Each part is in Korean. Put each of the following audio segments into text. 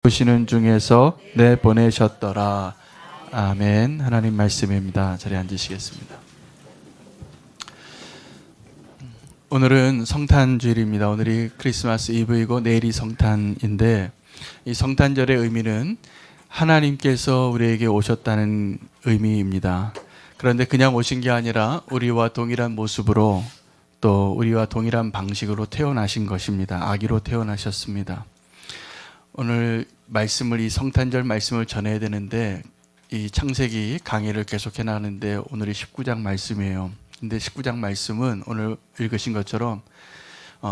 보시는 중에서 내보내셨더라. 아멘. 하나님 말씀입니다. 자리에 앉으시겠습니다. 오늘은 성탄주일입니다. 오늘이 크리스마스 이브이고 내일이 성탄인데, 이 성탄절의 의미는 하나님께서 우리에게 오셨다는 의미입니다. 그런데 그냥 오신 게 아니라 우리와 동일한 모습으로, 또 우리와 동일한 방식으로 태어나신 것입니다. 아기로 태어나셨습니다. 오늘 말씀을, 이 성탄절 말씀을 전해야 되는데, 이 창세기 강의를 계속해 나가는데 오늘이 19장 말씀이에요. 근데 19장 말씀은 오늘 읽으신 것처럼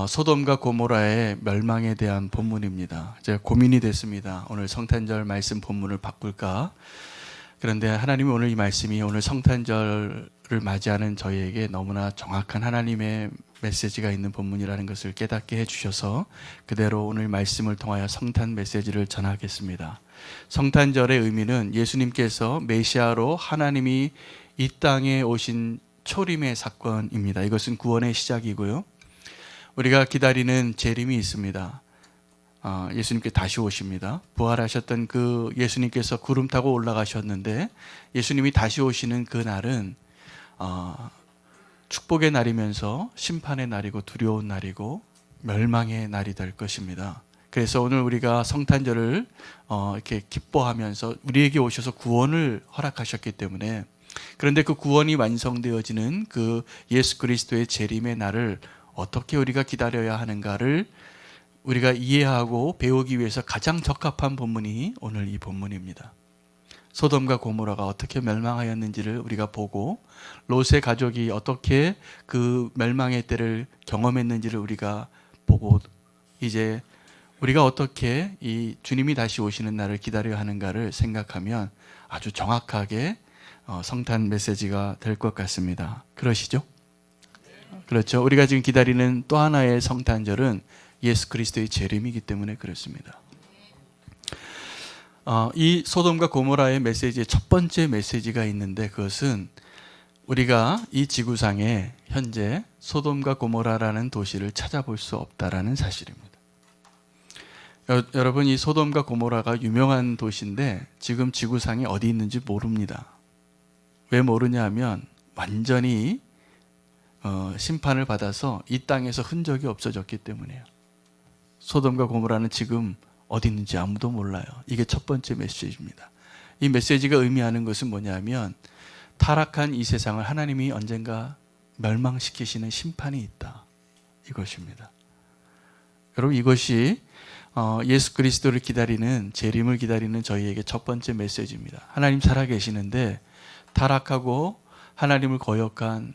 소돔과 고모라의 멸망에 대한 본문입니다. 제가 고민이 됐습니다. 오늘 성탄절 말씀 본문을 바꿀까? 그런데 하나님이 오늘 이 말씀이 오늘 성탄절을 맞이하는 저희에게 너무나 정확한 하나님의 메시지가 있는 본문이라는 것을 깨닫게 해주셔서 그대로 오늘 말씀을 통하여 성탄 메시지를 전하겠습니다. 성탄절의 의미는 예수님께서 메시아로 하나님이 이 땅에 오신 초림의 사건입니다. 이것은 구원의 시작이고요. 우리가 기다리는 재림이 있습니다. 예수님께 다시 오십니다. 부활하셨던 그 예수님께서 구름 타고 올라가셨는데, 예수님이 다시 오시는 그 날은 축복의 날이면서 심판의 날이고 두려운 날이고 멸망의 날이 될 것입니다. 그래서 오늘 우리가 성탄절을 이렇게 기뻐하면서 우리에게 오셔서 구원을 허락하셨기 때문에, 그런데 그 구원이 완성되어지는 그 예수 그리스도의 재림의 날을 어떻게 우리가 기다려야 하는가를 우리가 이해하고 배우기 위해서 가장 적합한 본문이 오늘 이 본문입니다. 소돔과 고모라가 어떻게 멸망하였는지를 우리가 보고, 롯의 가족이 어떻게 그 멸망의 때를 경험했는지를 우리가 보고, 이제 우리가 어떻게 이 주님이 다시 오시는 날을 기다려야 하는가를 생각하면 아주 정확하게 성탄 메시지가 될 것 같습니다. 그러시죠? 그렇죠. 우리가 지금 기다리는 또 하나의 성탄절은 예수 그리스도의 재림이기 때문에 그렇습니다. 이 소돔과 고모라의 메시지의 첫 번째 메시지가 있는데, 그것은 우리가 이 지구상에 현재 소돔과 고모라라는 도시를 찾아볼 수 없다라는 사실입니다. 여러분, 이 소돔과 고모라가 유명한 도시인데 지금 지구상에 어디 있는지 모릅니다. 왜 모르냐 하면 완전히 심판을 받아서 이 땅에서 흔적이 없어졌기 때문이에요. 소돔과 고모라는 지금 어디 있는지 아무도 몰라요. 이게 첫 번째 메시지입니다. 이 메시지가 의미하는 것은 뭐냐면, 타락한 이 세상을 하나님이 언젠가 멸망시키시는 심판이 있다, 이것입니다. 여러분, 이것이 예수 그리스도를 기다리는, 재림을 기다리는 저희에게 첫 번째 메시지입니다. 하나님 살아계시는데 타락하고 하나님을 거역한,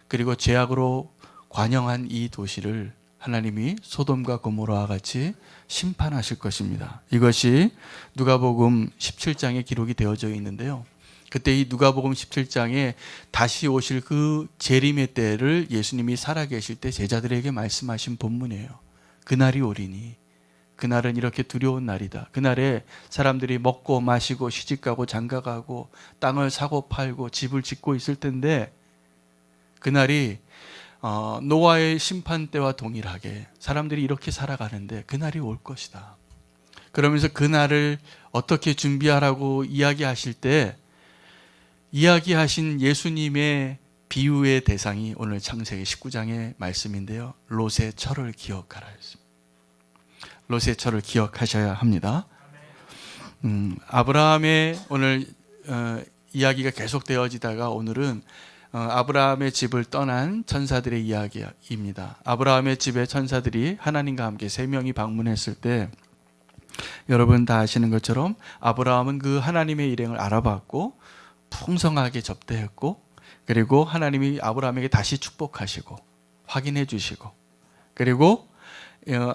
그리고 죄악으로 관영한 이 도시를 하나님이 소돔과 고모라와 같이 심판하실 것입니다. 이것이 누가복음 17장에 기록이 되어져 있는데요. 그때 이 누가복음 17장에 다시 오실 그 재림의 때를 예수님이 살아계실 때 제자들에게 말씀하신 본문이에요. 그날이 오리니, 그날은 이렇게 두려운 날이다. 그날에 사람들이 먹고 마시고 시집가고 장가가고 땅을 사고 팔고 집을 짓고 있을 텐데, 그날이 노아의 심판 때와 동일하게 사람들이 이렇게 살아가는데 그날이 올 것이다. 그러면서 그날을 어떻게 준비하라고 이야기하실 때, 이야기하신 예수님의 비유의 대상이 오늘 창세기 19장의 말씀인데요. 롯의 철을 기억하라 했습니다. 롯의 철을 기억하셔야 합니다. 아브라함의 오늘 이야기가 계속되어지다가 오늘은 아브라함의 집을 떠난 천사들의 이야기입니다. 아브라함의 집에 천사들이 하나님과 함께 3명이 방문했을 때, 여러분 다 아시는 것처럼 아브라함은 그 하나님의 일행을 알아봤고 풍성하게 접대했고, 그리고 하나님이 아브라함에게 다시 축복하시고 확인해 주시고, 그리고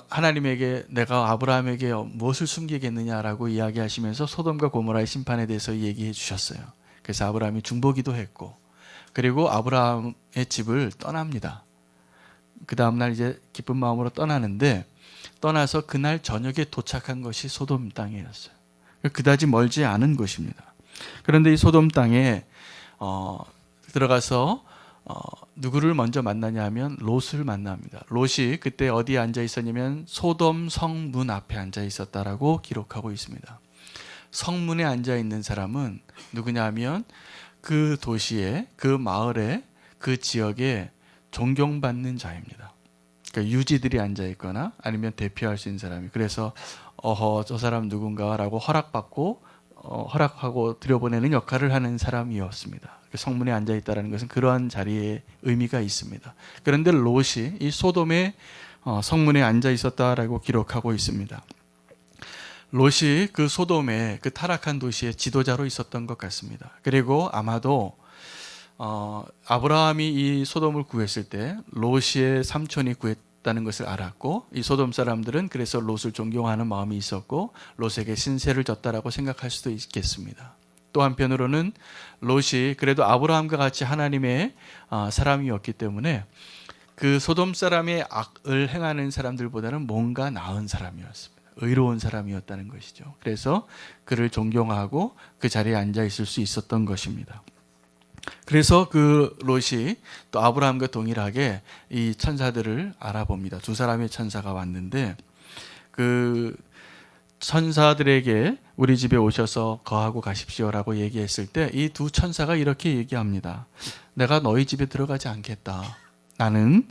하나님에게 내가 아브라함에게 무엇을 숨기겠느냐라고 이야기하시면서 소돔과 고모라의 심판에 대해서 얘기해 주셨어요. 그래서 아브라함이 중보기도 했고, 그리고 아브라함의 집을 떠납니다. 그 다음날 이제 기쁜 마음으로 떠나는데, 떠나서 그날 저녁에 도착한 것이 소돔 땅이었어요. 그다지 멀지 않은 곳입니다. 그런데 이 소돔 땅에 들어가서 누구를 먼저 만나냐 하면 롯을 만납니다. 롯이 그때 어디에 앉아 있었냐면 소돔 성문 앞에 앉아 있었다라고 기록하고 있습니다. 성문에 앉아 있는 사람은 누구냐 하면 그 도시에, 그 마을에, 그 지역에 존경받는 자입니다. 그러니까 유지들이 앉아 있거나 아니면 대표할 수 있는 사람이, 그래서 저 사람 누군가라고 허락하고 들여보내는 역할을 하는 사람이었습니다. 성문에 앉아 있다는 것은 그러한 자리에 의미가 있습니다. 그런데 롯이 이 소돔의 성문에 앉아 있었다라고 기록하고 있습니다. 롯이 그 소돔의 그 타락한 도시의 지도자로 있었던 것 같습니다. 그리고 아마도 아브라함이 이 소돔을 구했을 때 롯의 삼촌이 구했다는 것을 알았고, 이 소돔 사람들은 그래서 롯을 존경하는 마음이 있었고 롯에게 신세를 졌다라고 생각할 수도 있겠습니다. 또 한편으로는 롯이 그래도 아브라함과 같이 하나님의 사람이었기 때문에 그 소돔 사람의 악을 행하는 사람들보다는 뭔가 나은 사람이었습니다. 의로운 사람이었다는 것이죠. 그래서 그를 존경하고 그 자리에 앉아 있을 수 있었던 것입니다. 그래서 그 롯이 또 아브라함과 동일하게 이 천사들을 알아봅니다. 두 사람의 천사가 왔는데 그 천사들에게 우리 집에 오셔서 거하고 가십시오라고 얘기했을 때 이 두 천사가 이렇게 얘기합니다. 내가 너희 집에 들어가지 않겠다. 나는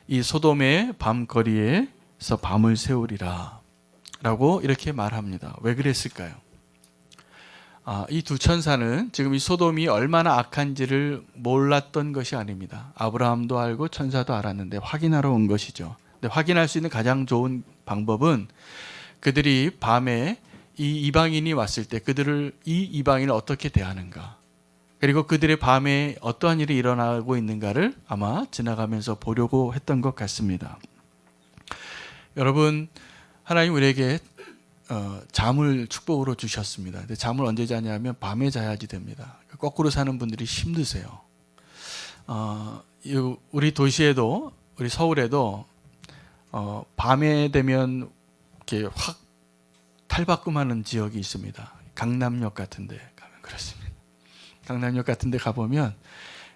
이 소돔의 밤거리에서 밤을 새우리라 라고 이렇게 말합니다. 왜 그랬을까요? 이 두 천사는 지금 이 소돔이 얼마나 악한지를 몰랐던 것이 아닙니다. 아브라함도 알고 천사도 알았는데 확인하러 온 것이죠. 근데 확인할 수 있는 가장 좋은 방법은 그들이 밤에 이 이방인이 왔을 때 이 이방인을 어떻게 대하는가, 그리고 그들의 밤에 어떠한 일이 일어나고 있는가를 아마 지나가면서 보려고 했던 것 같습니다. 여러분, 하나님 우리에게 잠을 축복으로 주셨습니다. 근데 잠을 언제 자냐면 밤에 자야지 됩니다. 거꾸로 사는 분들이 힘드세요. 우리 도시에도, 우리 서울에도 밤에 되면 이렇게 확 탈바꿈하는 지역이 있습니다. 강남역 같은 데 가면 그렇습니다. 강남역 같은 데 가보면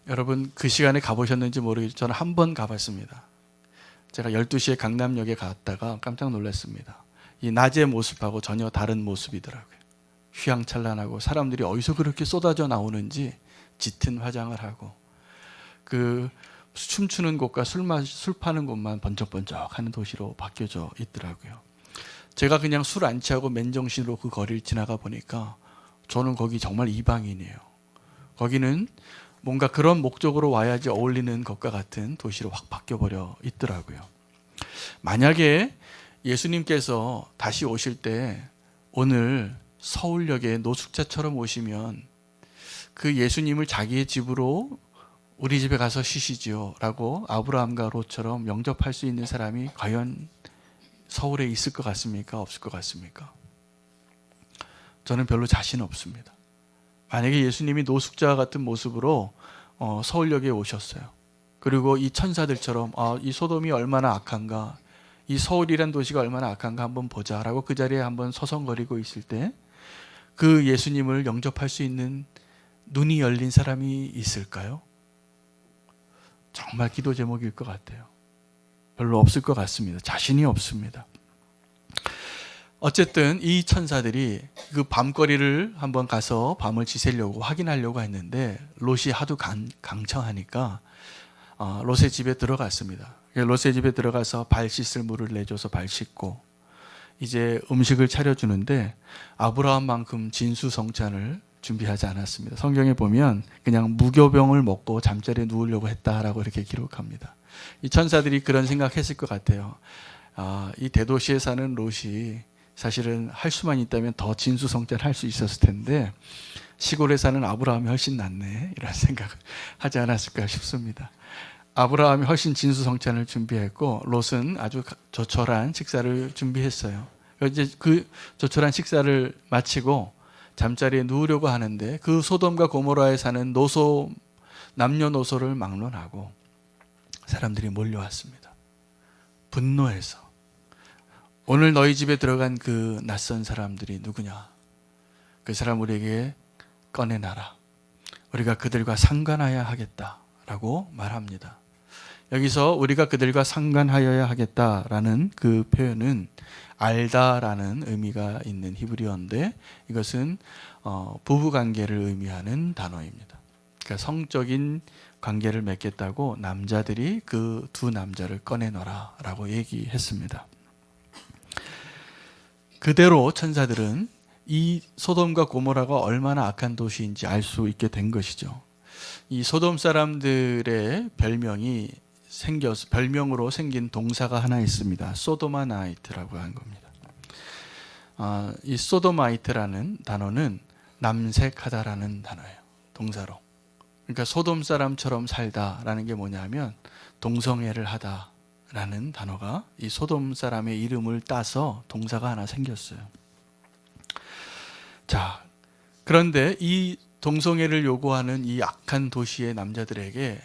여러분 그 시간에 가보셨는지 모르겠지만 저는 한 번 가봤습니다. 제가 12시에 강남역에 갔다가 깜짝 놀랐습니다. 이 낮의 모습하고 전혀 다른 모습이더라고요. 휘황찬란하고 사람들이 어디서 그렇게 쏟아져 나오는지 짙은 화장을 하고, 그 춤추는 곳과 술 파는 곳만 번쩍번쩍하는 도시로 바뀌어져 있더라고요. 제가 그냥 술 안 취하고 맨정신으로 그 거리를 지나가 보니까 저는 거기 정말 이방인이에요. 거기는 뭔가 그런 목적으로 와야지 어울리는 것과 같은 도시로 확 바뀌어버려 있더라고요. 만약에 예수님께서 다시 오실 때 오늘 서울역에 노숙자처럼 오시면 그 예수님을 자기의 집으로 우리 집에 가서 쉬시지요 라고 아브라함과 롯처럼 영접할 수 있는 사람이 과연 서울에 있을 것 같습니까? 없을 것 같습니까? 저는 별로 자신 없습니다. 만약에 예수님이 노숙자 같은 모습으로 서울역에 오셨어요. 그리고 이 천사들처럼 이 소돔이 얼마나 악한가, 이 서울이란 도시가 얼마나 악한가 한번 보자라고 그 자리에 한번 서성거리고 있을 때 그 예수님을 영접할 수 있는 눈이 열린 사람이 있을까요? 정말 기도 제목일 것 같아요. 별로 없을 것 같습니다. 자신이 없습니다. 어쨌든 이 천사들이 그 밤거리를 한번 가서 밤을 지새려고 확인하려고 했는데 롯이 하도 강청하니까 롯의 집에 들어갔습니다. 롯의 집에 들어가서 발 씻을 물을 내줘서 발 씻고 이제 음식을 차려주는데 아브라함만큼 진수성찬을 준비하지 않았습니다. 성경에 보면 그냥 무교병을 먹고 잠자리에 누우려고 했다라고 이렇게 기록합니다. 이 천사들이 그런 생각했을 것 같아요. 이 대도시에 사는 롯이 사실은 할 수만 있다면 더 진수성찬 할 수 있었을 텐데 시골에 사는 아브라함이 훨씬 낫네, 이런 생각을 하지 않았을까 싶습니다. 아브라함이 훨씬 진수성찬을 준비했고 롯은 아주 조촐한 식사를 준비했어요. 이제 그 조촐한 식사를 마치고 잠자리에 누우려고 하는데 그 소돔과 고모라에 사는 남녀노소를 막론하고 사람들이 몰려왔습니다. 분노해서 오늘 너희 집에 들어간 그 낯선 사람들이 누구냐? 그 사람 우리에게 꺼내놔라. 우리가 그들과 상관하여야 하겠다 라고 말합니다. 여기서 우리가 그들과 상관하여야 하겠다라는 그 표현은 알다라는 의미가 있는 히브리어인데 이것은 부부관계를 의미하는 단어입니다. 그러니까 성적인 관계를 맺겠다고 남자들이 그 두 남자를 꺼내너라 라고 얘기했습니다. 그대로 천사들은 이 소돔과 고모라가 얼마나 악한 도시인지 알 수 있게 된 것이죠. 이 소돔 사람들의 별명으로 생긴 동사가 하나 있습니다. 소도마나이트라고 하는 겁니다. 이 소도마이트라는 단어는 남색하다라는 단어예요. 동사로. 그러니까 소돔 사람처럼 살다라는 게 뭐냐면 동성애를 하다라는 단어가 이 소돔 사람의 이름을 따서 동사가 하나 생겼어요. 자, 그런데 이 동성애를 요구하는 이 악한 도시의 남자들에게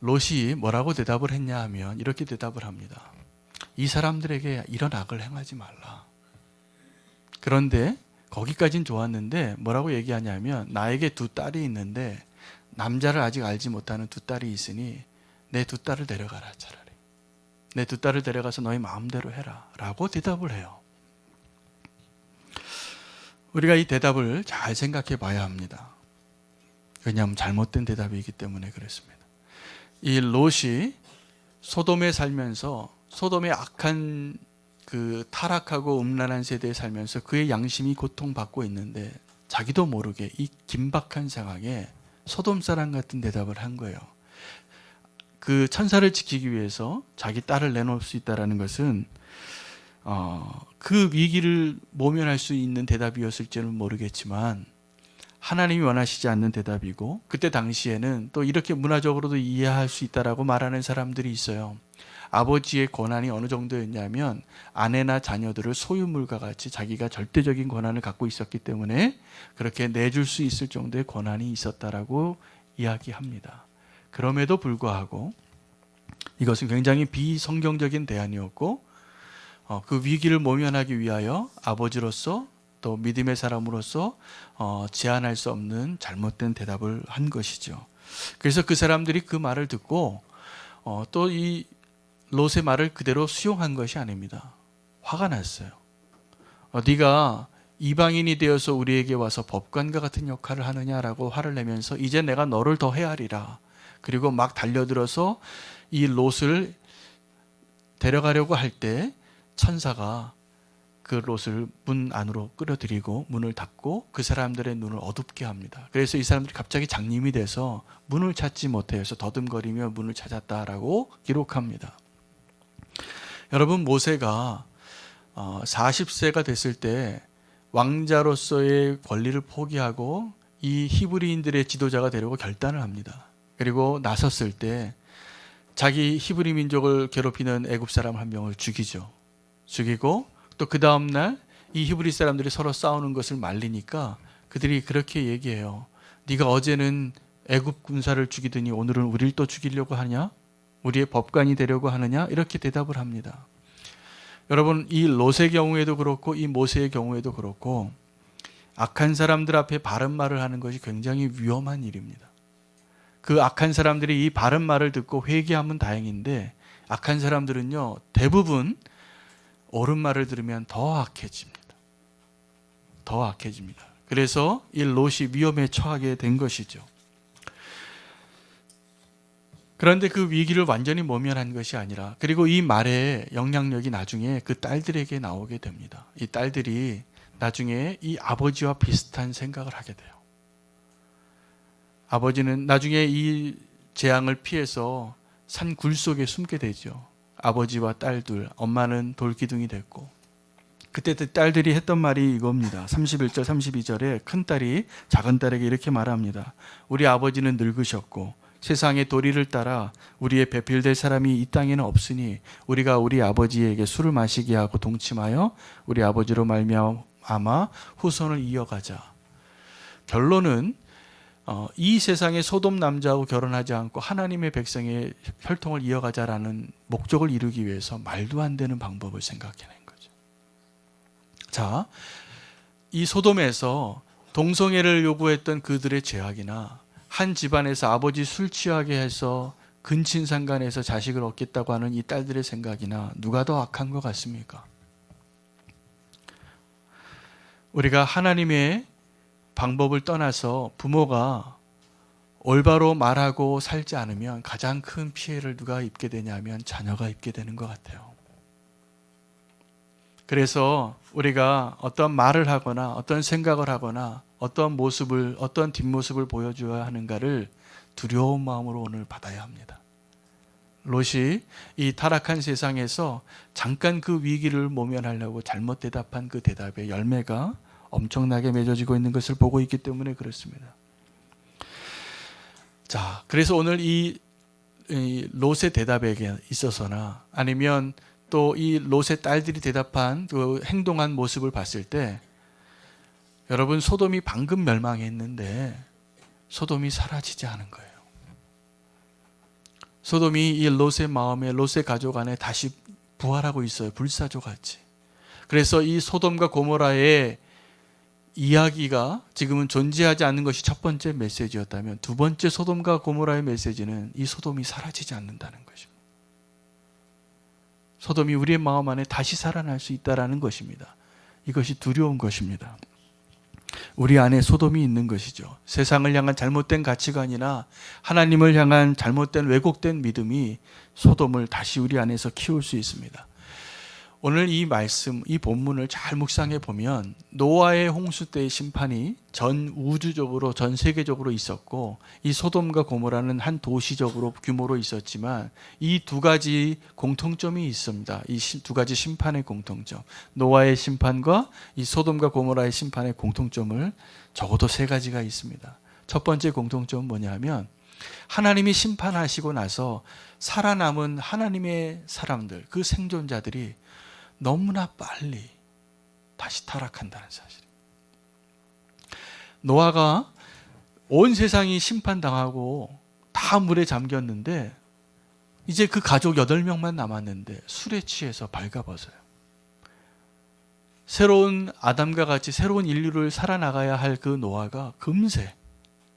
롯이 뭐라고 대답을 했냐 하면 이렇게 대답을 합니다. 이 사람들에게 이런 악을 행하지 말라. 그런데 거기까진 좋았는데 뭐라고 얘기하냐면 나에게 두 딸이 있는데 남자를 아직 알지 못하는 두 딸이 있으니 내 두 딸을 데려가라 차라리. 내 두 딸을 데려가서 너희 마음대로 해라 라고 대답을 해요. 우리가 이 대답을 잘 생각해 봐야 합니다. 왜냐하면 잘못된 대답이기 때문에 그렇습니다. 이 롯이 소돔에 살면서 소돔의 악한 그 타락하고 음란한 세대에 살면서 그의 양심이 고통받고 있는데 자기도 모르게 이 긴박한 상황에 소돔 사람 같은 대답을 한 거예요. 그 천사를 지키기 위해서 자기 딸을 내놓을 수 있다는 것은 그 위기를 모면할 수 있는 대답이었을지는 모르겠지만 하나님이 원하시지 않는 대답이고 그때 당시에는 또 이렇게 문화적으로도 이해할 수 있다라고 말하는 사람들이 있어요. 아버지의 권한이 어느 정도였냐면 아내나 자녀들을 소유물과 같이 자기가 절대적인 권한을 갖고 있었기 때문에 그렇게 내줄 수 있을 정도의 권한이 있었다라고 이야기합니다. 그럼에도 불구하고 이것은 굉장히 비성경적인 대안이었고 그 위기를 모면하기 위하여 아버지로서 또 믿음의 사람으로서 제한할 수 없는 잘못된 대답을 한 것이죠. 그래서 그 사람들이 그 말을 듣고 또 이 롯의 말을 그대로 수용한 것이 아닙니다. 화가 났어요. 네가 이방인이 되어서 우리에게 와서 법관과 같은 역할을 하느냐라고 화를 내면서 이제 내가 너를 더 헤아리라. 그리고 막 달려들어서 이 롯을 데려가려고 할 때 천사가 그 롯을 문 안으로 끌어들이고 문을 닫고 그 사람들의 눈을 어둡게 합니다. 그래서 이 사람들이 갑자기 장님이 돼서 문을 찾지 못해서 더듬거리며 문을 찾았다라고 기록합니다. 여러분, 모세가 40세가 됐을 때 왕자로서의 권리를 포기하고 이 히브리인들의 지도자가 되려고 결단을 합니다. 그리고 나섰을 때 자기 히브리 민족을 괴롭히는 애굽 사람 한 명을 죽이죠. 죽이고 또 그 다음날 이 히브리 사람들이 서로 싸우는 것을 말리니까 그들이 그렇게 얘기해요. 네가 어제는 애굽 군사를 죽이더니 오늘은 우리를 또 죽이려고 하냐? 우리의 법관이 되려고 하느냐? 이렇게 대답을 합니다. 여러분, 이 롯의 경우에도 그렇고 이 모세의 경우에도 그렇고 악한 사람들 앞에 바른 말을 하는 것이 굉장히 위험한 일입니다. 그 악한 사람들이 이 바른 말을 듣고 회개하면 다행인데 악한 사람들은요 대부분 옳은 말을 들으면 더 악해집니다. 더 악해집니다. 그래서 이 롯이 위험에 처하게 된 것이죠. 그런데 그 위기를 완전히 모면한 것이 아니라 그리고 이 말의 영향력이 나중에 그 딸들에게 나오게 됩니다. 이 딸들이 나중에 이 아버지와 비슷한 생각을 하게 돼요. 아버지는 나중에 이 재앙을 피해서 산 굴 속에 숨게 되죠. 아버지와 딸들, 엄마는 돌기둥이 됐고 그때 딸들이 했던 말이 이겁니다. 31절 32절에 큰딸이 작은딸에게 이렇게 말합니다. 우리 아버지는 늙으셨고 세상의 도리를 따라 우리의 배필될 사람이 이 땅에는 없으니 우리가 우리 아버지에게 술을 마시게 하고 동침하여 우리 아버지로 말미암아 후손을 이어가자. 결론은 이 세상의 소돔 남자하고 결혼하지 않고 하나님의 백성의 혈통을 이어가자라는 목적을 이루기 위해서 말도 안 되는 방법을 생각해낸 거죠. 자, 이 소돔에서 동성애를 요구했던 그들의 죄악이나 한 집안에서 아버지 술 취하게 해서 근친상간해서 자식을 얻겠다고 하는 이 딸들의 생각이나 누가 더 악한 것 같습니까? 우리가 하나님의 방법을 떠나서 부모가 올바로 말하고 살지 않으면 가장 큰 피해를 누가 입게 되냐면 자녀가 입게 되는 것 같아요. 그래서 우리가 어떤 말을 하거나 어떤 생각을 하거나 어떤 모습을, 어떤 뒷모습을 보여줘야 하는가를 두려운 마음으로 오늘 받아야 합니다. 롯이 이 타락한 세상에서 잠깐 그 위기를 모면하려고 잘못 대답한 그 대답의 열매가 엄청나게 맺어지고 있는 것을 보고 있기 때문에 그렇습니다. 자, 그래서 오늘 이 롯의 대답에 있어서나 아니면 또 이 롯의 딸들이 대답한 그 행동한 모습을 봤을 때 여러분, 소돔이 방금 멸망했는데 소돔이 사라지지 않은 거예요. 소돔이 이 롯의 마음에, 롯의 가족 안에 다시 부활하고 있어요. 불사조같이. 그래서 이 소돔과 고모라의 이야기가 지금은 존재하지 않는 것이 첫 번째 메시지였다면, 두 번째 소돔과 고모라의 메시지는 이 소돔이 사라지지 않는다는 것입니다. 소돔이 우리의 마음 안에 다시 살아날 수 있다는 것입니다. 이것이 두려운 것입니다. 우리 안에 소돔이 있는 것이죠. 세상을 향한 잘못된 가치관이나 하나님을 향한 잘못된 왜곡된 믿음이 소돔을 다시 우리 안에서 키울 수 있습니다. 오늘 이 말씀, 이 본문을 잘 묵상해 보면 노아의 홍수 때의 심판이 전 우주적으로, 전 세계적으로 있었고, 이 소돔과 고모라는 한 도시적으로 규모로 있었지만 이 두 가지 공통점이 있습니다. 이 두 가지 심판의 공통점, 노아의 심판과 이 소돔과 고모라의 심판의 공통점을 적어도 세 가지가 있습니다. 첫 번째 공통점은 뭐냐면, 하나님이 심판하시고 나서 살아남은 하나님의 사람들, 그 생존자들이 너무나 빨리 다시 타락한다는 사실입니다. 노아가 온 세상이 심판당하고 다 물에 잠겼는데 이제 그 가족 8명만 남았는데 술에 취해서 발가벗어요. 새로운 아담과 같이 새로운 인류를 살아나가야 할 그 노아가 금세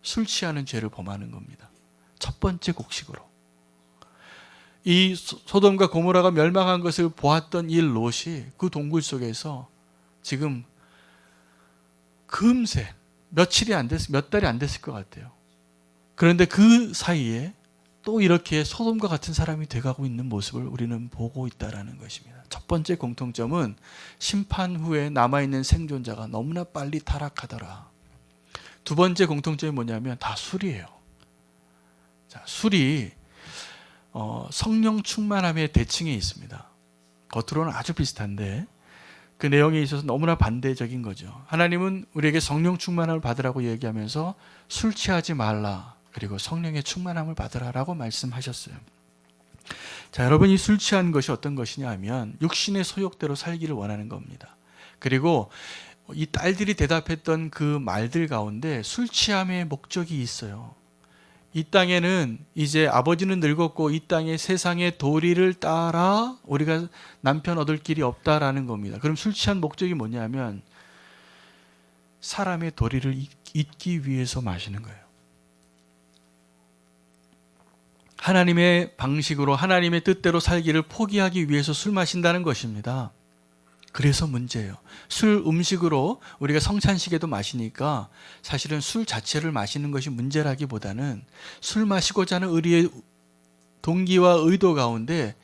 술 취하는 죄를 범하는 겁니다. 첫 번째 곡식으로. 이 소돔과 고모라가 멸망한 것을 보았던 이 롯이 그 동굴 속에서 지금 금세 몇 달이 안 됐을 것 같아요. 그런데 그 사이에 또 이렇게 소돔과 같은 사람이 돼가고 있는 모습을 우리는 보고 있다는 것입니다. 첫 번째 공통점은 심판 후에 남아있는 생존자가 너무나 빨리 타락하더라. 두 번째 공통점이 뭐냐면 다 술이에요. 자, 술이 성령 충만함의 대칭에 있습니다. 겉으로는 아주 비슷한데 그 내용에 있어서 너무나 반대적인 거죠. 하나님은 우리에게 성령 충만함을 받으라고 얘기하면서 술 취하지 말라, 그리고 성령의 충만함을 받으라라고 말씀하셨어요. 자, 여러분, 이 술 취한 것이 어떤 것이냐 하면 육신의 소욕대로 살기를 원하는 겁니다. 그리고 이 딸들이 대답했던 그 말들 가운데 술 취함의 목적이 있어요. 이 땅에는 이제 아버지는 늙었고 이 땅의 세상의 도리를 따라 우리가 남편 얻을 길이 없다라는 겁니다. 그럼 술 취한 목적이 뭐냐면 사람의 도리를 잊기 위해서 마시는 거예요. 하나님의 방식으로, 하나님의 뜻대로 살기를 포기하기 위해서 술 마신다는 것입니다. 그래서 문제예요. 술 음식으로 우리가 성찬식에도 마시니까 사실은 술 자체를 마시는 것이 문제라기보다는 술 마시고자 하는 우리의 동기와 의도 가운데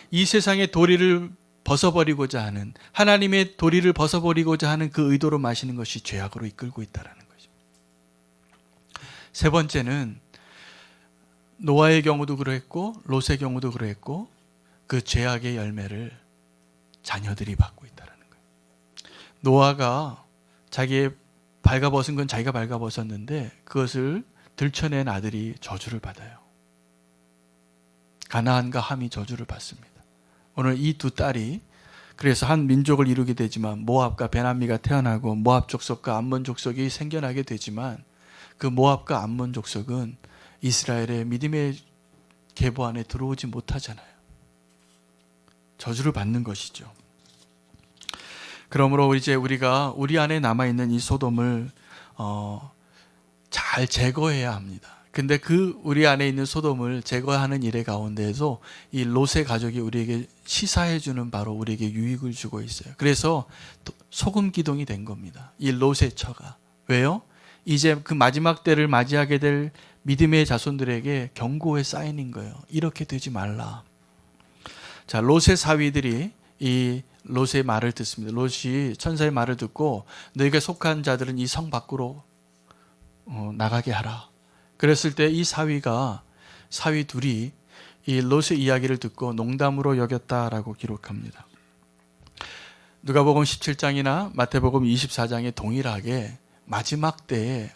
이 세상의 도리를 벗어버리고자 하는, 하나님의 도리를 벗어버리고자 하는 그 의도로 마시는 것이 죄악으로 이끌고 있다는 거죠. 세 번째는 노아의 경우도 그랬고 롯의 경우도 그랬고 그 죄악의 열매를 자녀들이 받고 있다는 거예요. 노아가 자기의 발가벗은 건 자기가 발가벗었는데 그것을 들춰낸 아들이 저주를 받아요. 가나안과 함이 저주를 받습니다. 오늘 이 두 딸이 그래서 한 민족을 이루게 되지만 모압과 베나미가 태어나고 모압 족속과 암몬 족속이 생겨나게 되지만 그 모압과 암몬 족속은 이스라엘의 믿음의 계보 안에 들어오지 못하잖아요. 저주를 받는 것이죠. 그러므로 이제 우리가 우리 안에 남아있는 이 소돔을 잘 제거해야 합니다. 근데 그 우리 안에 있는 소돔을 제거하는 일의 가운데에서 이 롯의 가족이 우리에게 시사해 주는 바로 우리에게 유익을 주고 있어요. 그래서 소금 기둥이 된 겁니다. 이 롯의 처가. 왜요? 이제 그 마지막 때를 맞이하게 될 믿음의 자손들에게 경고의 사인인 거예요. 이렇게 되지 말라. 자, 롯의 사위들이 이 롯의 말을 듣습니다. 롯이 천사의 말을 듣고 너희가 속한 자들은 이 성 밖으로 나가게 하라. 그랬을 때 이 사위 둘이 이 롯의 이야기를 듣고 농담으로 여겼다라고 기록합니다. 누가복음 17장이나 마태복음 24장에 동일하게 마지막 때에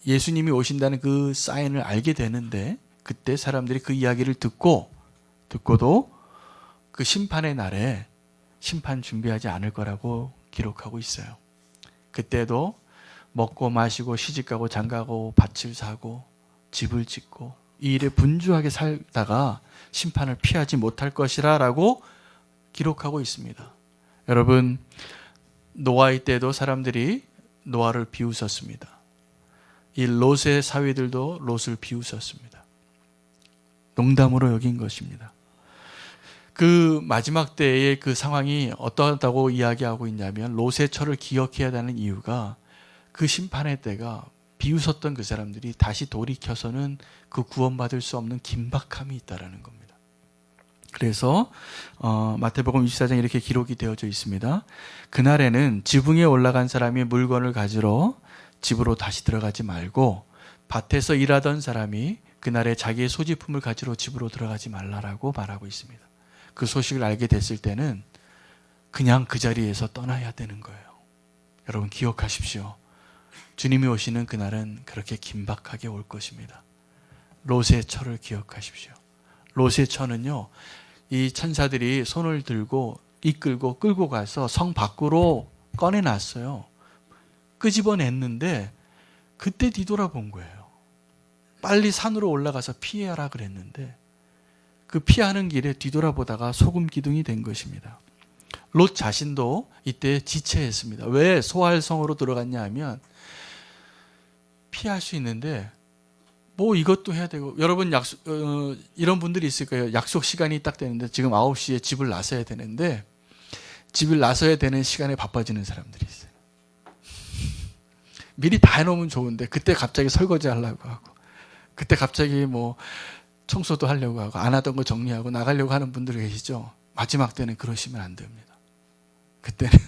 예수님이 오신다는 그 사인을 알게 되는데, 그때 사람들이 그 이야기를 듣고도 그 심판의 날에 심판 준비하지 않을 거라고 기록하고 있어요. 그때도 먹고 마시고 시집가고 장가고 밭을 사고 집을 짓고 이 일에 분주하게 살다가 심판을 피하지 못할 것이라 라고 기록하고 있습니다. 여러분, 노아의 때도 사람들이 노아를 비웃었습니다. 이 롯의 사위들도 롯을 비웃었습니다. 농담으로 여긴 것입니다. 그 마지막 때의 그 상황이 어떠하다고 이야기하고 있냐면, 롯의 처를 기억해야 하는 이유가 그 심판의 때가 비웃었던 그 사람들이 다시 돌이켜서는 그 구원받을 수 없는 긴박함이 있다는 겁니다. 그래서 마태복음 24장 이렇게 기록이 되어져 있습니다. 그날에는 지붕에 올라간 사람이 물건을 가지러 집으로 다시 들어가지 말고, 밭에서 일하던 사람이 그날에 자기의 소지품을 가지러 집으로 들어가지 말라라고 말하고 있습니다. 그 소식을 알게 됐을 때는 그냥 그 자리에서 떠나야 되는 거예요. 여러분, 기억하십시오. 주님이 오시는 그날은 그렇게 긴박하게 올 것입니다. 롯의 처를 기억하십시오. 롯의 처는요, 이 천사들이 손을 들고 이끌고 끌고 가서 성 밖으로 꺼내놨어요. 끄집어냈는데 그때 뒤돌아본 거예요. 빨리 산으로 올라가서 피해라 그랬는데 그 피하는 길에 뒤돌아보다가 소금 기둥이 된 것입니다. 롯 자신도 이때 지체했습니다. 왜 소알성으로 들어갔냐 하면, 피할 수 있는데 뭐 이것도 해야 되고, 여러분 이런 분들이 있을 거예요. 약속 시간이 딱 되는데 지금 9시에 집을 나서야 되는데, 집을 나서야 되는 시간에 바빠지는 사람들이 있어요. 미리 다 해놓으면 좋은데 그때 갑자기 설거지 하려고 하고, 그때 갑자기 뭐 청소도 하려고 하고, 안 하던 거 정리하고 나가려고 하는 분들 계시죠? 마지막 때는 그러시면 안 됩니다. 그때는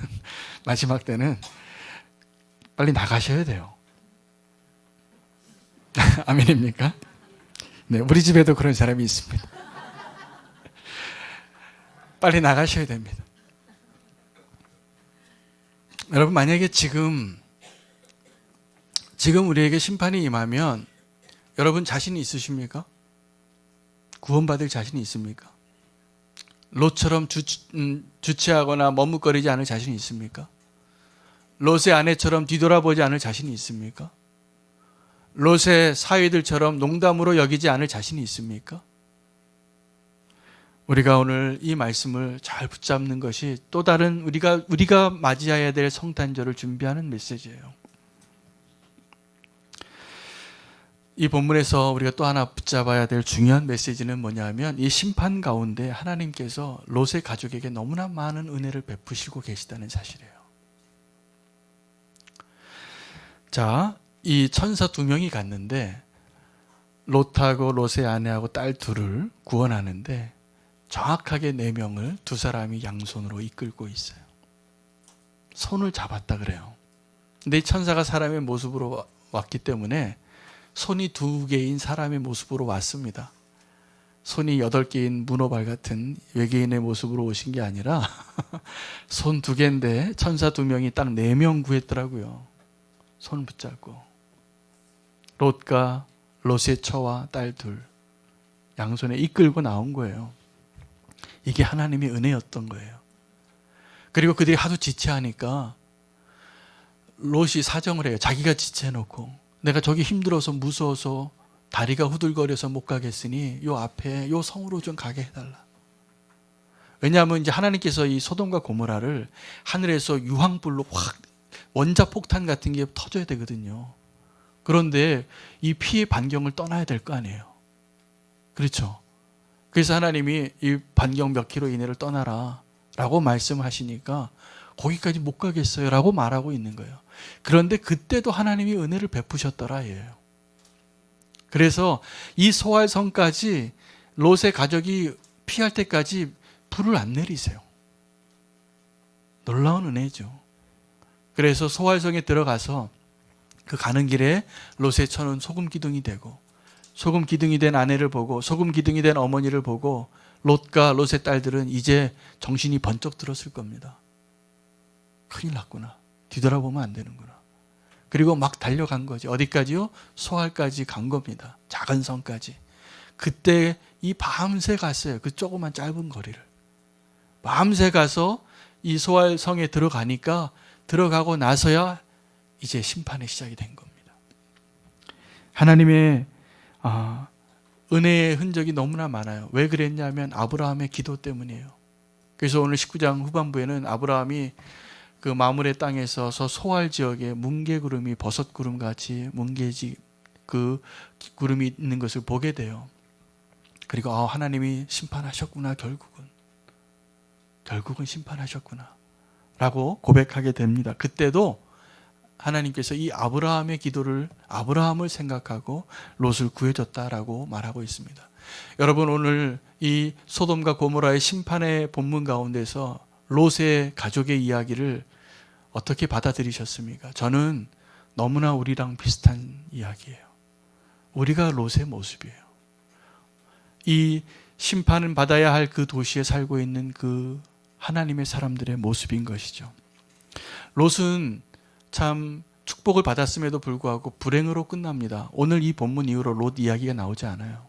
마지막 때는 빨리 나가셔야 돼요. 아멘입니까? 네, 우리 집에도 그런 사람이 있습니다. 빨리 나가셔야 됩니다. 여러분, 만약에 지금 우리에게 심판이 임하면 여러분 자신이 있으십니까? 구원받을 자신이 있습니까? 롯처럼 주체하거나 머뭇거리지 않을 자신이 있습니까? 롯의 아내처럼 뒤돌아보지 않을 자신이 있습니까? 롯의 사위들처럼 농담으로 여기지 않을 자신이 있습니까? 우리가 오늘 이 말씀을 잘 붙잡는 것이 또 다른 우리가 맞이해야 될 성탄절을 준비하는 메시지예요. 이 본문에서 우리가 또 하나 붙잡아야 될 중요한 메시지는 뭐냐면, 이 심판 가운데 하나님께서 롯의 가족에게 너무나 많은 은혜를 베푸시고 계시다는 사실이에요. 자, 이 천사 2명이 갔는데 롯하고 롯의 아내하고 딸 둘을 구원하는데 정확하게 4명을 두 사람이 양손으로 이끌고 있어요. 손을 잡았다 그래요. 근데 이 천사가 사람의 모습으로 왔기 때문에 손이 2개인 사람의 모습으로 왔습니다. 손이 8개인 문어발 같은 외계인의 모습으로 오신 게 아니라 손 2개인데 천사 2명이 딱 4명 구했더라고요. 손 붙잡고. 롯과 롯의 처와 딸 둘 양손에 이끌고 나온 거예요. 이게 하나님의 은혜였던 거예요. 그리고 그들이 하도 지체하니까 롯이 사정을 해요. 자기가 지체해놓고, 내가 저기 힘들어서 무서워서 다리가 후들거려서 못 가겠으니 요 앞에 요 성으로 좀 가게 해달라. 왜냐하면 이제 하나님께서 이 소돔과 고모라를 하늘에서 유황불로 확 원자폭탄 같은 게 터져야 되거든요. 그런데 이 피의 반경을 떠나야 될 거 아니에요. 그렇죠? 그래서 하나님이 이 반경 몇 킬로 이내를 떠나라 라고 말씀하시니까 거기까지 못 가겠어요 라고 말하고 있는 거예요. 그런데 그때도 하나님이 은혜를 베푸셨더라 예요. 그래서 이 소알성까지 롯의 가족이 피할 때까지 불을 안 내리세요. 놀라운 은혜죠. 그래서 소알성에 들어가서 그 가는 길에 롯의 처는 소금 기둥이 되고, 소금 기둥이 된 아내를 보고, 소금 기둥이 된 어머니를 보고 롯과 롯의 딸들은 이제 정신이 번쩍 들었을 겁니다. 큰일 났구나. 뒤돌아보면 안 되는구나. 그리고 막 달려간 거죠. 어디까지요? 소알까지 간 겁니다. 작은 성까지. 그때 이 밤새 갔어요. 그 조그만 짧은 거리를. 밤새 가서 이 소알 성에 들어가니까 들어가고 나서야 이제 심판의 시작이 된 겁니다. 하나님의 은혜의 흔적이 너무나 많아요. 왜 그랬냐면 아브라함의 기도 때문이에요. 그래서 오늘 19장 후반부에는 아브라함이 그 마므레 땅에서 소알 지역에 뭉게구름이 버섯구름같이 그 구름이 있는 것을 보게 돼요. 그리고 하나님이 심판하셨구나. 결국은 심판하셨구나 라고 고백하게 됩니다. 그때도 하나님께서 이 아브라함을 생각하고 롯을 구해줬다라고 말하고 있습니다. 여러분, 오늘 이 소돔과 고모라의 심판의 본문 가운데서 롯의 가족의 이야기를 어떻게 받아들이셨습니까? 저는 너무나 우리랑 비슷한 이야기예요. 우리가 롯의 모습이에요. 이 심판을 받아야 할 그 도시에 살고 있는 그 하나님의 사람들의 모습인 것이죠. 롯은 참 축복을 받았음에도 불구하고 불행으로 끝납니다. 오늘 이 본문 이후로 롯 이야기가 나오지 않아요.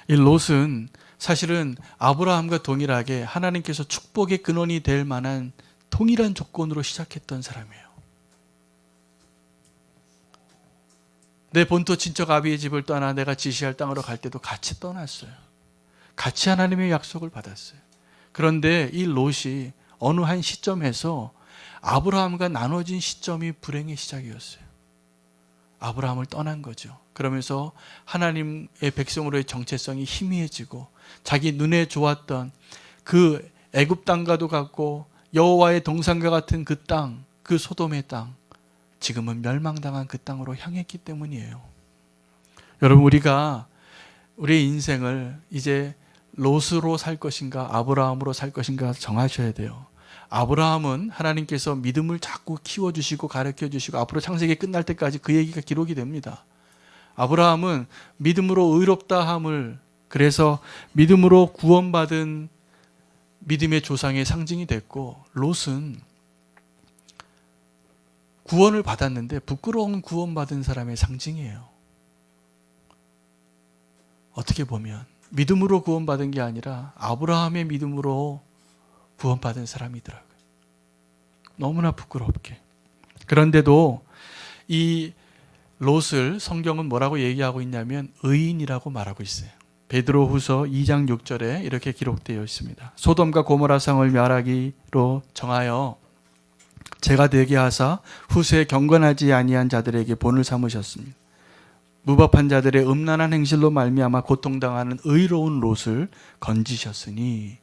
이 롯은 사실은 아브라함과 동일하게 하나님께서 축복의 근원이 될 만한 동일한 조건으로 시작했던 사람이에요. 내 본토 친척 아비의 집을 떠나 내가 지시할 땅으로 갈 때도 같이 떠났어요. 같이 하나님의 약속을 받았어요. 그런데 이 롯이 어느 한 시점에서 아브라함과 나눠진 시점이 불행의 시작이었어요. 아브라함을 떠난 거죠. 그러면서 하나님의 백성으로의 정체성이 희미해지고 자기 눈에 좋았던 그 애굽 땅과도 같고 여호와의 동산과 같은 그 땅, 그 소돔의 땅, 지금은 멸망당한 그 땅으로 향했기 때문이에요. 여러분, 우리가 우리의 인생을 이제 롯으로 살 것인가 아브라함으로 살 것인가 정하셔야 돼요. 아브라함은 하나님께서 믿음을 자꾸 키워주시고 가르쳐주시고 앞으로 창세기 끝날 때까지 그 얘기가 기록이 됩니다. 아브라함은 믿음으로 의롭다 함을, 그래서 믿음으로 구원받은 믿음의 조상의 상징이 됐고, 롯은 구원을 받았는데 부끄러운 구원받은 사람의 상징이에요. 어떻게 보면 믿음으로 구원받은 게 아니라 아브라함의 믿음으로 구원받은 사람이더라고요. 너무나 부끄럽게. 그런데도 이 롯을 성경은 뭐라고 얘기하고 있냐면 의인이라고 말하고 있어요. 베드로후서 2장 6절에 이렇게 기록되어 있습니다. 소돔과 고모라 성을 멸하기로 정하여 제가 되게 하사 후세에 경건하지 아니한 자들에게 본을 삼으셨습니다. 무법한 자들의 음란한 행실로 말미암아 고통당하는 의로운 롯을 건지셨으니,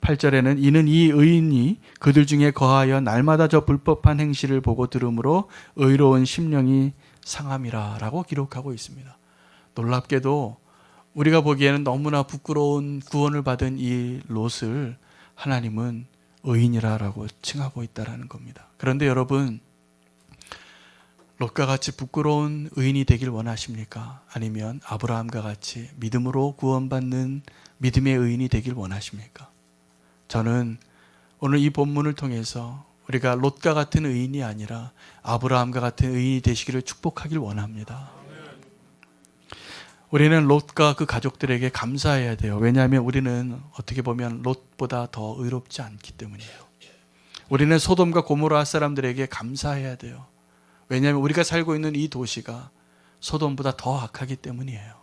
8절에는 이는 이 의인이 그들 중에 거하여 날마다 저 불법한 행실을 보고 들음으로 의로운 심령이 상함이라 라고 기록하고 있습니다. 놀랍게도 우리가 보기에는 너무나 부끄러운 구원을 받은 이 롯을 하나님은 의인이라고 칭하고 있다는 겁니다. 그런데 여러분, 롯과 같이 부끄러운 의인이 되길 원하십니까? 아니면 아브라함과 같이 믿음으로 구원받는 믿음의 의인이 되길 원하십니까? 저는 오늘 이 본문을 통해서 우리가 롯과 같은 의인이 아니라 아브라함과 같은 의인이 되시기를 축복하길 원합니다. 우리는 롯과 그 가족들에게 감사해야 돼요. 왜냐하면 우리는 어떻게 보면 롯보다 더 의롭지 않기 때문이에요. 우리는 소돔과 고모라 사람들에게 감사해야 돼요. 왜냐하면 우리가 살고 있는 이 도시가 소돔보다 더 악하기 때문이에요.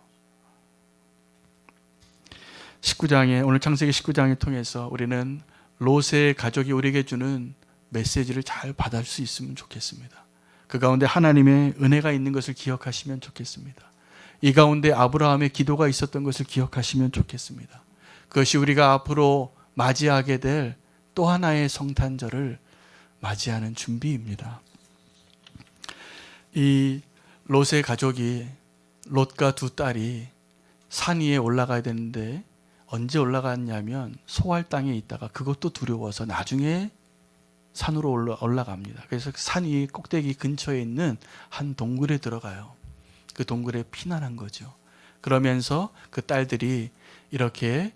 19장에, 오늘 창세기 19장을 통해서 우리는 롯의 가족이 우리에게 주는 메시지를 잘 받을 수 있으면 좋겠습니다. 그 가운데 하나님의 은혜가 있는 것을 기억하시면 좋겠습니다. 이 가운데 아브라함의 기도가 있었던 것을 기억하시면 좋겠습니다. 그것이 우리가 앞으로 맞이하게 될 또 하나의 성탄절을 맞이하는 준비입니다. 이 롯의 가족이, 롯과 두 딸이 산 위에 올라가야 되는데 언제 올라갔냐면 소활 땅에 있다가 그것도 두려워서 나중에 산으로 올라갑니다. 그래서 산 위 꼭대기 근처에 있는 한 동굴에 들어가요. 그 동굴에 피난한 거죠. 그러면서 그 딸들이 이렇게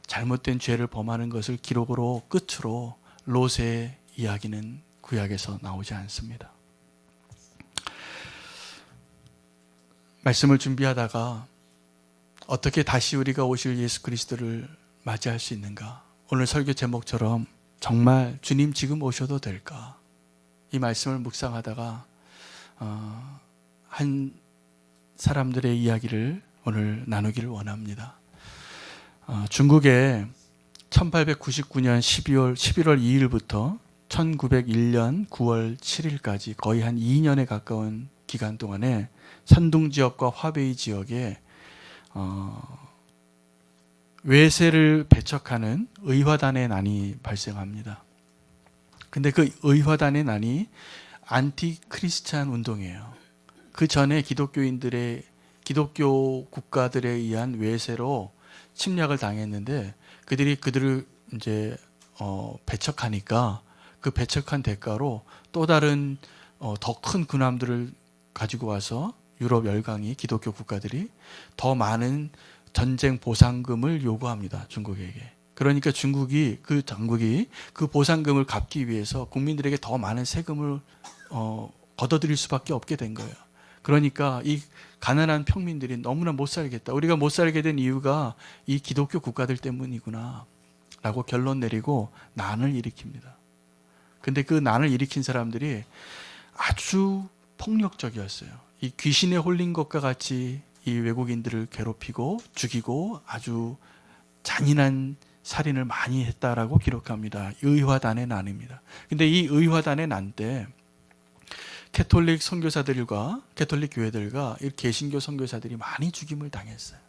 잘못된 죄를 범하는 것을 기록으로 끝으로 롯의 이야기는 구약에서 나오지 않습니다. 말씀을 준비하다가 어떻게 다시 우리가 오실 예수 그리스도를 맞이할 수 있는가? 오늘 설교 제목처럼 정말 주님 지금 오셔도 될까? 이 말씀을 묵상하다가 한 사람들의 이야기를 오늘 나누기를 원합니다. 중국에 1899년 11월 2일부터 1901년 9월 7일까지 거의 한 2년에 가까운 기간 동안에 산둥 지역과 화베이 지역에 외세를 배척하는 의화단의 난이 발생합니다. 근데 그 의화단의 난이 안티 크리스찬 운동이에요. 그 전에 기독교 국가들에 의한 외세로 침략을 당했는데 그들을 이제 배척하니까 그 배척한 대가로 또 다른 더 큰 군함들을 가지고 와서 유럽 열강이 기독교 국가들이 더 많은 전쟁 보상금을 요구합니다. 중국에게. 그러니까 그 당국이 그 보상금을 갚기 위해서 국민들에게 더 많은 세금을 걷어들일 수밖에 없게 된 거예요. 그러니까 이 가난한 평민들이 너무나 못 살겠다. 우리가 못 살게 된 이유가 이 기독교 국가들 때문이구나 라고 결론 내리고 난을 일으킵니다. 근데 그 난을 일으킨 사람들이 아주 폭력적이었어요. 이 귀신에 홀린 것과 같이 이 외국인들을 괴롭히고 죽이고 아주 잔인한 살인을 많이 했다라고 기록합니다. 의화단의 난입니다. 근데 이 의화단의 난 때 캐톨릭 선교사들과 캐톨릭 교회들과 개신교 선교사들이 많이 죽임을 당했어요.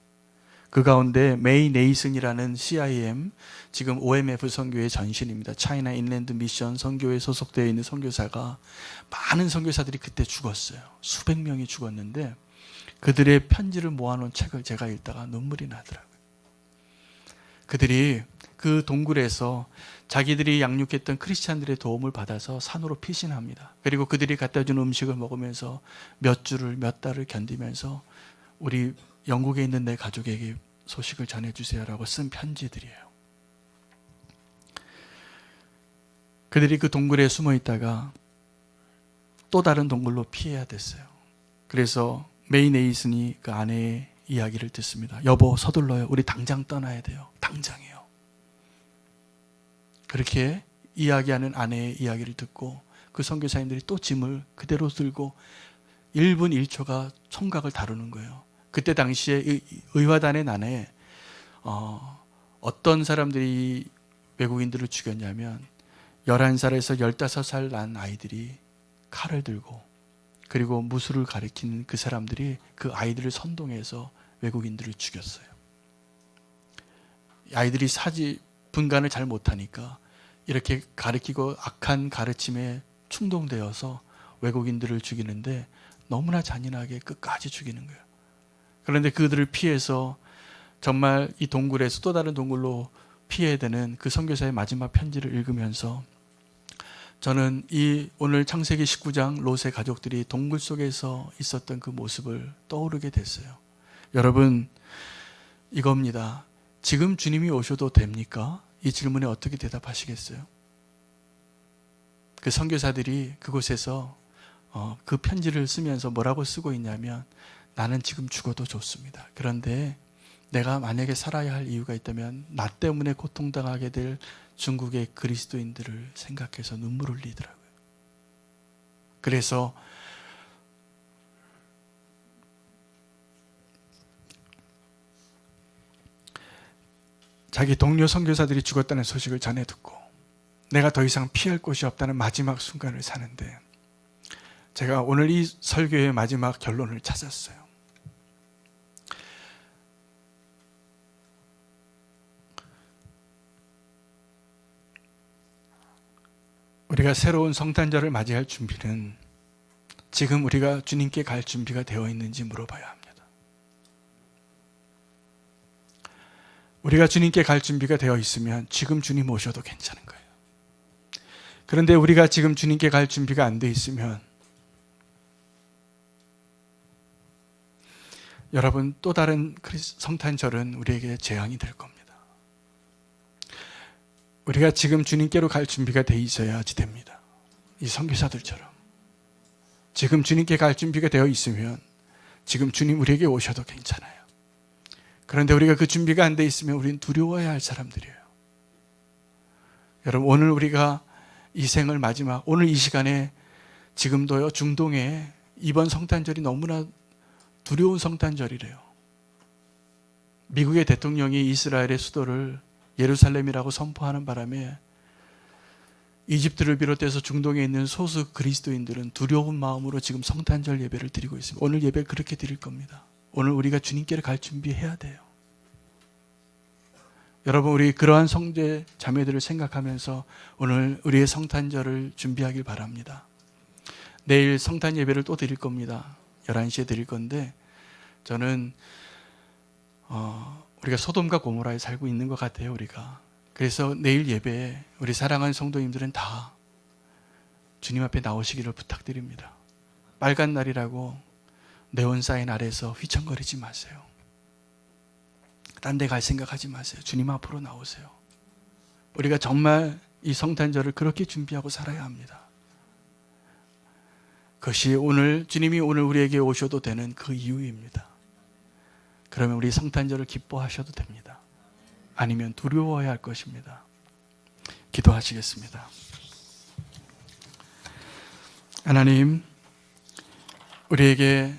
그 가운데 메이 네이슨이라는 CIM, 지금 OMF 선교의 전신입니다. 차이나 인랜드 미션 선교에 소속되어 있는 선교사가 많은 선교사들이 그때 죽었어요. 수백 명이 죽었는데 그들의 편지를 모아놓은 책을 제가 읽다가 눈물이 나더라고요. 그들이 그 동굴에서 자기들이 양육했던 크리스찬들의 도움을 받아서 산으로 피신합니다. 그리고 그들이 갖다 준 음식을 먹으면서 몇 달을 견디면서 우리 영국에 있는 내 가족에게 소식을 전해주세요라고 쓴 편지들이에요. 그들이 그 동굴에 숨어 있다가 또 다른 동굴로 피해야 됐어요. 그래서 메이 네이슨이 그 아내의 이야기를 듣습니다. 여보, 서둘러요. 우리 당장 떠나야 돼요. 당장이요. 그렇게 이야기하는 아내의 이야기를 듣고 그 선교사님들이 또 짐을 그대로 들고 1분 1초가 총각을 다루는 거예요. 그때 당시에 의화단의 난에 어떤 사람들이 외국인들을 죽였냐면 11살에서 15살 난 아이들이 칼을 들고 그리고 무술을 가리키는 그 사람들이 그 아이들을 선동해서 외국인들을 죽였어요. 아이들이 분간을 잘 못하니까 이렇게 가르치고 악한 가르침에 충동되어서 외국인들을 죽이는데 너무나 잔인하게 끝까지 죽이는 거예요. 그런데 그들을 피해서 정말 이 동굴에서 또 다른 동굴로 피해야 되는 그 선교사의 마지막 편지를 읽으면서 저는 이 오늘 창세기 19장 롯의 가족들이 동굴 속에서 있었던 그 모습을 떠오르게 됐어요. 여러분, 이겁니다. 지금 주님이 오셔도 됩니까? 이 질문에 어떻게 대답하시겠어요? 그 선교사들이 그곳에서 그 편지를 쓰면서 뭐라고 쓰고 있냐면 나는 지금 죽어도 좋습니다. 그런데 내가 만약에 살아야 할 이유가 있다면 나 때문에 고통당하게 될 중국의 그리스도인들을 생각해서 눈물을 흘리더라고요. 그래서 자기 동료 선교사들이 죽었다는 소식을 전해 듣고 내가 더 이상 피할 곳이 없다는 마지막 순간을 사는데 제가 오늘 이 설교의 마지막 결론을 찾았어요. 우리가 새로운 성탄절을 맞이할 준비는 지금 우리가 주님께 갈 준비가 되어 있는지 물어봐야 합니다. 우리가 주님께 갈 준비가 되어 있으면 지금 주님 오셔도 괜찮은 거예요. 그런데 우리가 지금 주님께 갈 준비가 안 돼 있으면 여러분, 또 다른 성탄절은 우리에게 재앙이 될 겁니다. 우리가 지금 주님께로 갈 준비가 돼 있어야지 됩니다. 이 선교사들처럼 지금 주님께 갈 준비가 되어 있으면 지금 주님 우리에게 오셔도 괜찮아요. 그런데 우리가 그 준비가 안 돼 있으면 우리는 두려워해야 할 사람들이에요. 여러분, 오늘 우리가 이 생을 마지막, 오늘 이 시간에 지금도요, 중동에 이번 성탄절이 너무나 두려운 성탄절이래요. 미국의 대통령이 이스라엘의 수도를 예루살렘이라고 선포하는 바람에 이집트를 비롯해서 중동에 있는 소수 그리스도인들은 두려운 마음으로 지금 성탄절 예배를 드리고 있습니다. 오늘 예배 그렇게 드릴 겁니다. 오늘 우리가 주님께로 갈 준비해야 돼요. 여러분, 우리 그러한 성제 자매들을 생각하면서 오늘 우리의 성탄절을 준비하길 바랍니다. 내일 성탄 예배를 또 드릴 겁니다. 11시에 드릴 건데 저는 우리가 소돔과 고모라에 살고 있는 것 같아요. 우리가. 그래서 내일 예배에 우리 사랑하는 성도님들은 다 주님 앞에 나오시기를 부탁드립니다. 빨간 날이라고 네온 사인 아래서 휘청거리지 마세요. 딴 데 갈 생각하지 마세요. 주님 앞으로 나오세요. 우리가 정말 이 성탄절을 그렇게 준비하고 살아야 합니다. 그것이 오늘 주님이 오늘 우리에게 오셔도 되는 그 이유입니다. 그러면 우리 성탄절을 기뻐하셔도 됩니다. 아니면 두려워해야 할 것입니다. 기도하시겠습니다. 하나님, 우리에게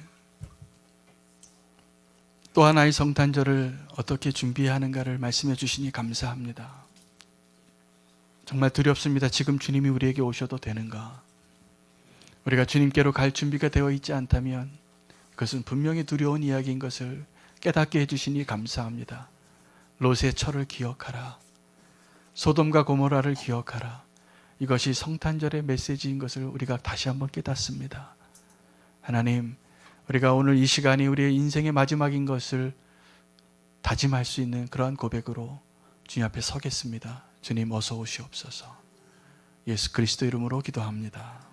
또 하나의 성탄절을 어떻게 준비하는가를 말씀해 주시니 감사합니다. 정말 두렵습니다. 지금 주님이 우리에게 오셔도 되는가? 우리가 주님께로 갈 준비가 되어 있지 않다면 그것은 분명히 두려운 이야기인 것을 깨닫게 해주시니 감사합니다. 롯의 철을 기억하라. 소돔과 고모라를 기억하라. 이것이 성탄절의 메시지인 것을 우리가 다시 한번 깨닫습니다. 하나님, 우리가 오늘 이 시간이 우리의 인생의 마지막인 것을 다짐할 수 있는 그러한 고백으로 주님 앞에 서겠습니다. 주님 어서 오시옵소서. 예수 그리스도 이름으로 기도합니다.